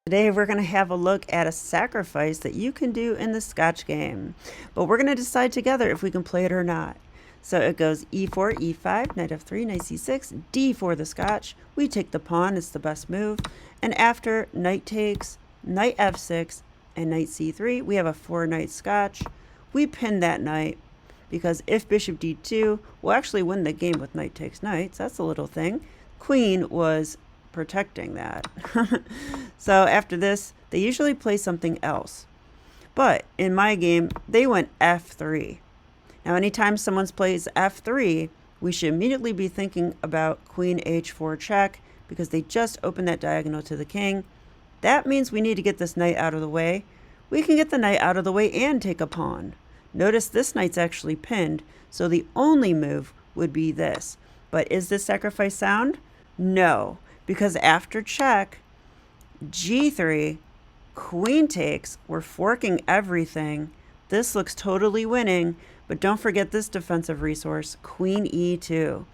Today we're going to have a look at a sacrifice that you can do in the Scotch game, but we're going to decide together if we can play it or not. So it goes e4, e5, knight f3, knight c6, d4 the Scotch. We take the pawn, it's the best move. And after knight takes, knight f6, and knight c3, we have a 4-knight Scotch. We pin that knight because if bishop d2, we'll actually win the game with knight takes knight. So that's a little thing. Queen was protecting that. So after this, they usually play something else. But in my game, they went f3. Now, anytime someone plays f3, we should immediately be thinking about queen h4 check because they just opened that diagonal to the king. That means we need to get this knight out of the way. We can get the knight out of the way and take a pawn. Notice this knight's actually pinned, so the only move would be this. But is this sacrifice sound? No, because after check, g3, queen takes, we're forking everything. This looks totally winning, but don't forget this defensive resource, queen e2.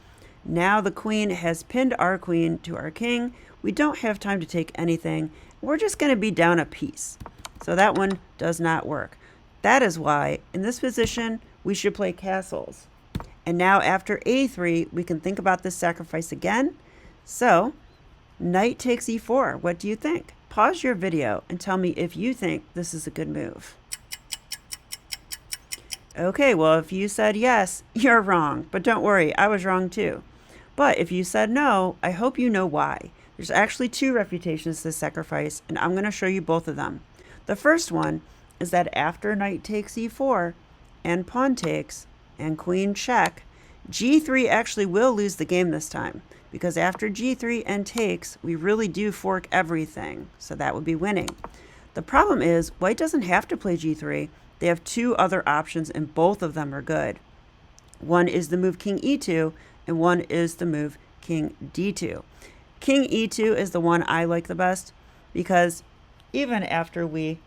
Now the queen has pinned our queen to our king. We don't have time to take anything. We're just going to be down a piece. So that one does not work. That is why in this position, we should play castles. And now after a3, we can think about this sacrifice again. So knight takes e4. What do you think? Pause your video and tell me if you think this is a good move. Okay, well, if you said yes, you're wrong. But don't worry, I was wrong too. But if you said no, I hope you know why. There's actually two refutations to this sacrifice, and I'm going to show you both of them. The first one is that after knight takes e4 and pawn takes and queen check, g3 actually will lose the game this time. Because after g3 and takes, we really do fork everything. So that would be winning. The problem is white doesn't have to play g3. They have two other options and both of them are good. One is the move king e2 and one is the move king d2. King e2 is the one I like the best because even after we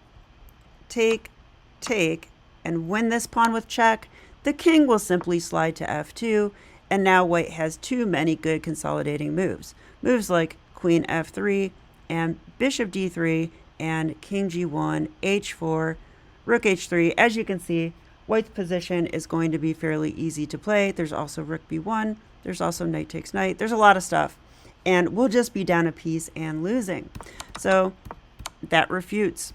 take, and win this pawn with check, the king will simply slide to f2. And now white has too many good consolidating moves. Moves like queen f3 and bishop d3 and king g1, h4, rook h3. As you can see, white's position is going to be fairly easy to play. There's also rook b1. There's also knight takes knight. There's a lot of stuff. And we'll just be down a piece and losing. So that refutes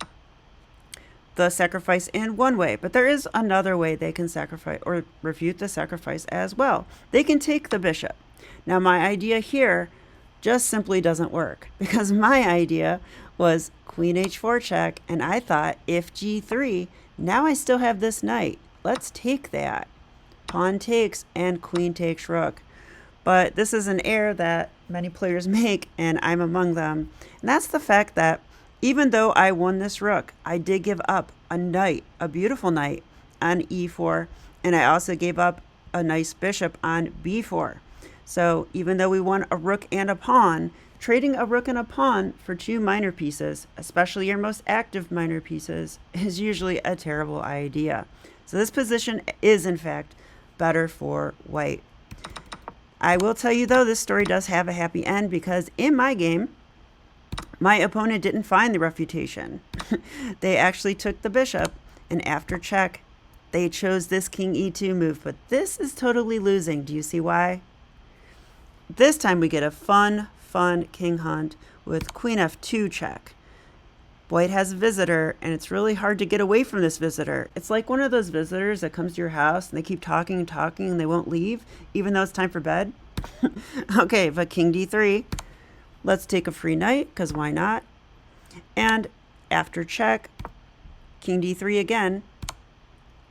the sacrifice in one way, but there is another way they can sacrifice or refute the sacrifice as well. They can take the bishop. Now my idea here just simply doesn't work because my idea was queen h4 check, and I thought if g3, now I still have this knight. Let's take that. Pawn takes and queen takes rook. But this is an error that many players make, and I'm among them. And that's the fact that even though I won this rook, I did give up a knight, a beautiful knight on e4, and I also gave up a nice bishop on b4. So even though we won a rook and a pawn, trading a rook and a pawn for two minor pieces, especially your most active minor pieces, is usually a terrible idea. So this position is in fact better for white. I will tell you though, this story does have a happy end because in my game, my opponent didn't find the refutation. They actually took the bishop, and after check, they chose this king e2 move, but this is totally losing. Do you see why? This time we get a fun king hunt with queen f2 check. White has a visitor, and it's really hard to get away from this visitor. It's like one of those visitors that comes to your house, and they keep talking, and they won't leave, even though it's time for bed. Okay, but king d3. Let's take a free knight, because why not? And after check, king d3 again,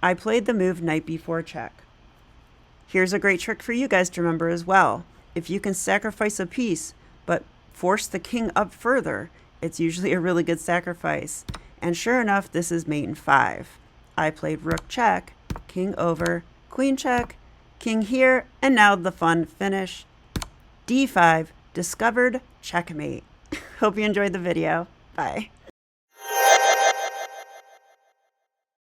I played the move knight b4 check. Here's a great trick for you guys to remember as well. If you can sacrifice a piece, but force the king up further, it's usually a really good sacrifice. And sure enough, this is mate in 5. I played rook check, king over, queen check, king here, and now the fun finish. d5, discovered checkmate. Hope you enjoyed the video. Bye.